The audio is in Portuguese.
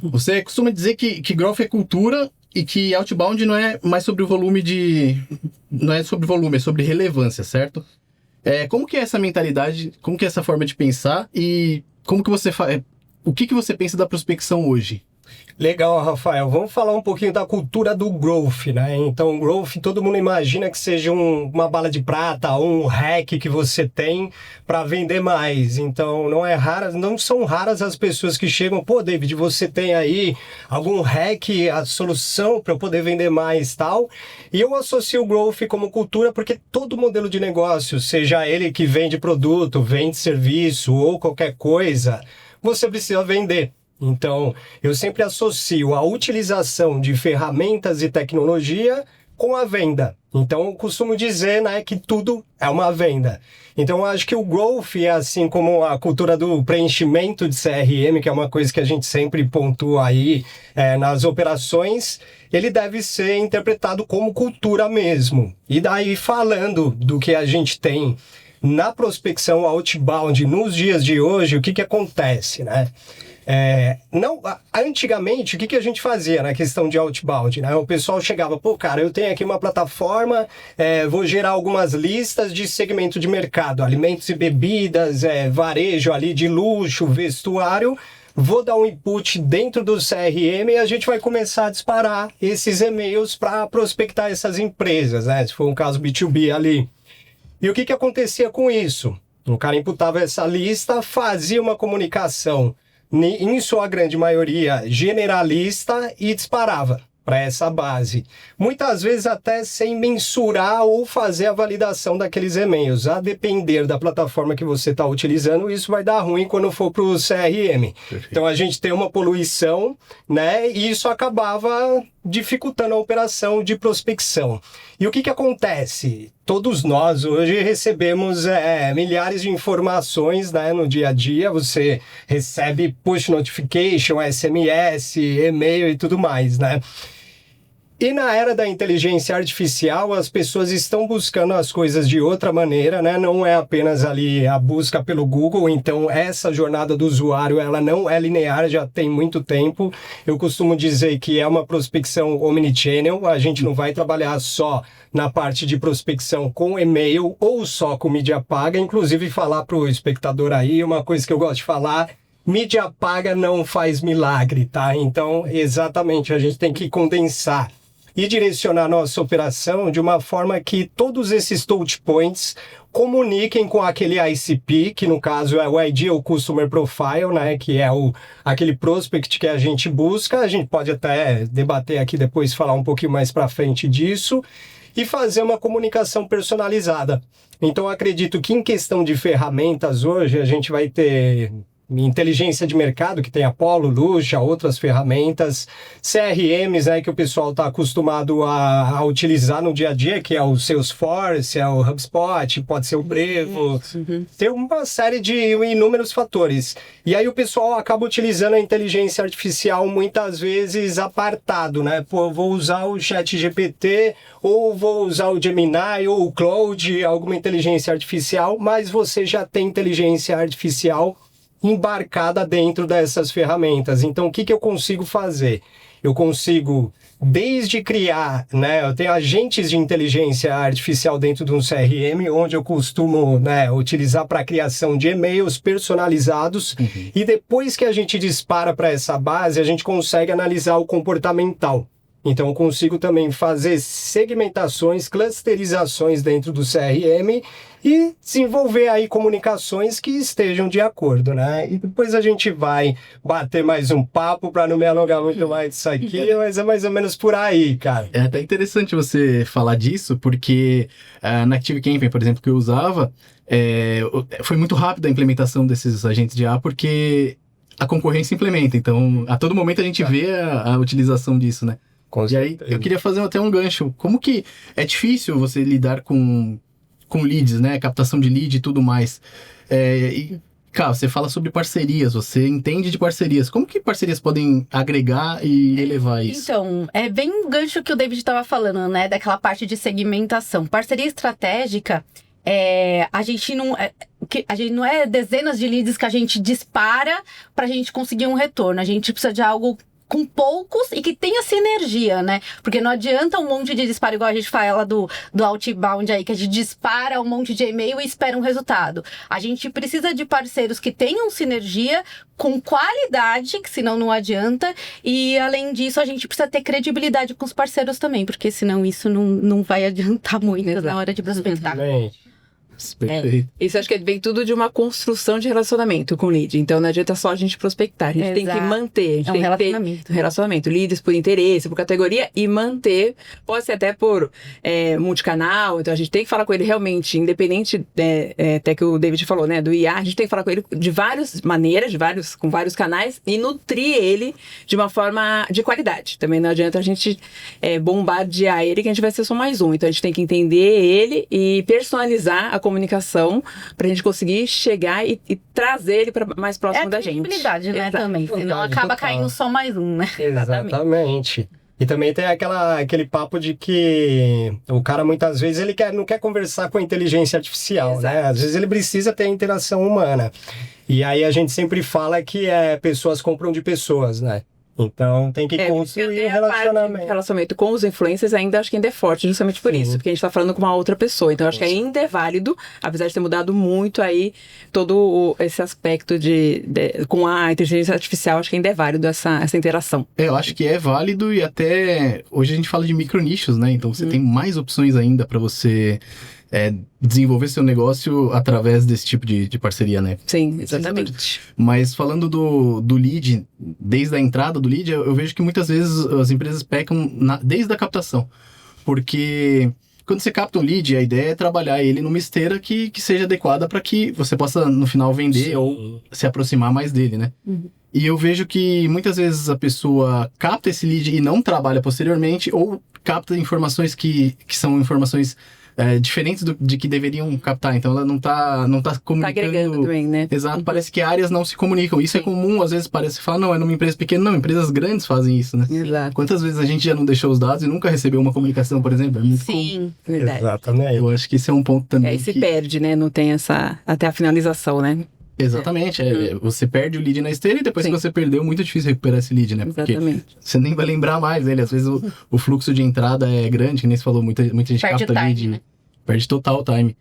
Você costuma dizer que growth é cultura e que outbound não é mais sobre o volume de... Não é sobre volume, é sobre relevância, certo? Como que é essa mentalidade, como que é essa forma de pensar e como que você faz... O que você pensa da prospecção hoje? Legal, Rafael. Vamos falar um pouquinho da cultura do growth, né? Então, growth, todo mundo imagina que seja uma bala de prata, um hack que você tem para vender mais. Então, não são raras as pessoas que chegam, pô, David, você tem aí algum hack, a solução para eu poder vender mais, tal. E eu associo o growth como cultura porque todo modelo de negócio, seja ele que vende produto, vende serviço ou qualquer coisa, você precisa vender. Então, eu sempre associo a utilização de ferramentas e tecnologia com a venda. Então, eu costumo dizer, né, que tudo é uma venda. Então, eu acho que o growth é assim como a cultura do preenchimento de CRM, que é uma coisa que a gente sempre pontua aí nas operações, ele deve ser interpretado como cultura mesmo. E daí, falando do que a gente tem na prospecção outbound nos dias de hoje, o que acontece, né? Antigamente, o que a gente fazia na questão de outbound, né? O pessoal chegava, pô, cara, eu tenho aqui uma plataforma, vou gerar algumas listas de segmento de mercado, alimentos e bebidas, varejo ali de luxo, vestuário, vou dar um input dentro do CRM e a gente vai começar a disparar esses e-mails para prospectar essas empresas, né? Se for um caso B2B ali. E o que acontecia com isso? O cara imputava essa lista, fazia uma comunicação, em sua grande maioria, generalista e disparava para essa base. Muitas vezes até sem mensurar ou fazer a validação daqueles e-mails. A depender da plataforma que você está utilizando, isso vai dar ruim quando for para o CRM. Perfeito. Então a gente tem uma poluição, né? E isso acabava dificultando a operação de prospecção. E o que acontece? Todos nós hoje recebemos milhares de informações, né, no dia a dia. Você recebe push notification, SMS, e-mail e tudo mais, né? E na era da inteligência artificial, as pessoas estão buscando as coisas de outra maneira, né? Não é apenas ali a busca pelo Google, então essa jornada do usuário, ela não é linear, já tem muito tempo. Eu costumo dizer que é uma prospecção omnichannel, a gente não vai trabalhar só na parte de prospecção com e-mail ou só com mídia paga, inclusive falar para o espectador aí, uma coisa que eu gosto de falar: mídia paga não faz milagre, tá? Então, exatamente, a gente tem que condensar e direcionar nossa operação de uma forma que todos esses touch points comuniquem com aquele ICP, que no caso é o Ideal Customer Profile, né, que é aquele prospect que a gente busca. A gente pode até debater aqui depois, falar um pouquinho mais para frente disso, e fazer uma comunicação personalizada. Então, acredito que em questão de ferramentas hoje, a gente vai ter inteligência de mercado, que tem Apollo, Lucha, outras ferramentas, CRMs, né, que o pessoal está acostumado a utilizar no dia a dia, que é o Salesforce, é o HubSpot, pode ser o Brevo, tem uma série de inúmeros fatores. E aí o pessoal acaba utilizando a inteligência artificial muitas vezes apartado, né? Pô, vou usar o ChatGPT, ou vou usar o Gemini, ou o Claude, alguma inteligência artificial, mas você já tem inteligência artificial embarcada dentro dessas ferramentas. Então, o que eu consigo fazer? Eu consigo, desde criar, né, eu tenho agentes de inteligência artificial dentro de um CRM, onde eu costumo, né, utilizar para a criação de e-mails personalizados, e depois que a gente dispara para essa base, a gente consegue analisar o comportamental. Então, eu consigo também fazer segmentações, clusterizações dentro do CRM e desenvolver aí comunicações que estejam de acordo, né? E depois a gente vai bater mais um papo para não me alongar muito mais disso aqui, mas é mais ou menos por aí, cara. É até interessante você falar disso, porque na ActiveCampaign, por exemplo, que eu usava, foi muito rápida a implementação desses agentes de IA, porque a concorrência implementa. Então, a todo momento a gente vê a utilização disso, né? E aí, eu queria fazer até um gancho. Como que é difícil você lidar com leads, né? Captação de lead e tudo mais. Cara, você fala sobre parcerias, você entende de parcerias. Como que parcerias podem agregar e elevar isso? Então, é bem um gancho que o David estava falando, né? Daquela parte de segmentação. Parceria estratégica, a gente não... a gente não é dezenas de leads que a gente dispara pra gente conseguir um retorno. A gente precisa de algo com poucos e que tenha sinergia, né? Porque não adianta um monte de disparo, igual a gente fala do outbound aí, que a gente dispara um monte de e-mail e espera um resultado. A gente precisa de parceiros que tenham sinergia com qualidade, que senão não adianta. E, além disso, a gente precisa ter credibilidade com os parceiros também, porque senão isso não vai adiantar muito na hora de prospectar. Perfeito. Isso acho que vem tudo de uma construção de relacionamento com o lead. Então não adianta só a gente prospectar. A gente tem que manter. A gente tem que ter relacionamento. Leads por interesse, por categoria e manter. Pode ser até por multicanal. Então a gente tem que falar com ele realmente, independente, até que o David falou, né, do IA. A gente tem que falar com ele de várias maneiras, com vários canais e nutrir ele de uma forma de qualidade. Também não adianta a gente bombardear ele, que a gente vai ser só mais um. Então a gente tem que entender ele e personalizar a comunicação pra gente conseguir chegar e trazer ele para mais próximo da gente. Credibilidade, né, também. Senão acaba caindo só mais um, né? Exatamente. E também tem aquele papo de que o cara muitas vezes ele não quer conversar com a inteligência artificial, né? Às vezes ele precisa ter a interação humana. E aí a gente sempre fala que pessoas compram de pessoas, né? Então tem que construir um relacionamento. O relacionamento com os influencers ainda acho que ainda é forte, justamente por isso. Porque a gente tá falando com uma outra pessoa. Então acho que ainda é válido, apesar de ter mudado muito aí todo esse aspecto com a inteligência artificial, acho que ainda é válido essa interação. Eu acho que é válido e até hoje a gente fala de micronichos, né? Então você tem mais opções ainda para você desenvolver seu negócio através desse tipo de parceria, né? Sim, exatamente. Mas falando do lead, desde a entrada do lead, eu vejo que muitas vezes as empresas pecam desde a captação. Porque quando você capta um lead, a ideia é trabalhar ele numa esteira que seja adequada para que você possa, no final, vender ou se aproximar mais dele, né? E eu vejo que muitas vezes a pessoa capta esse lead e não trabalha posteriormente, ou capta informações que são informações diferentes de que deveriam captar. Então ela não tá comunicando. Tá agregando também, né? Exato. Parece que áreas não se comunicam. Isso é comum, às vezes parece falar, não, é numa empresa pequena. Não, empresas grandes fazem isso, né? Exato. Quantas vezes a gente já não deixou os dados e nunca recebeu uma comunicação, por exemplo? É muito Sim. Verdade. Exatamente. Eu acho que esse é um ponto também. Aí se perde, né? Não tem até a finalização, né? Exatamente. Você perde o lead na esteira e depois que você perdeu, é muito difícil recuperar esse lead, né? Porque você nem vai lembrar mais dele. Às vezes o fluxo de entrada é grande, que nem você falou, muita gente Perde capta o time, lead, né? Perde total o time.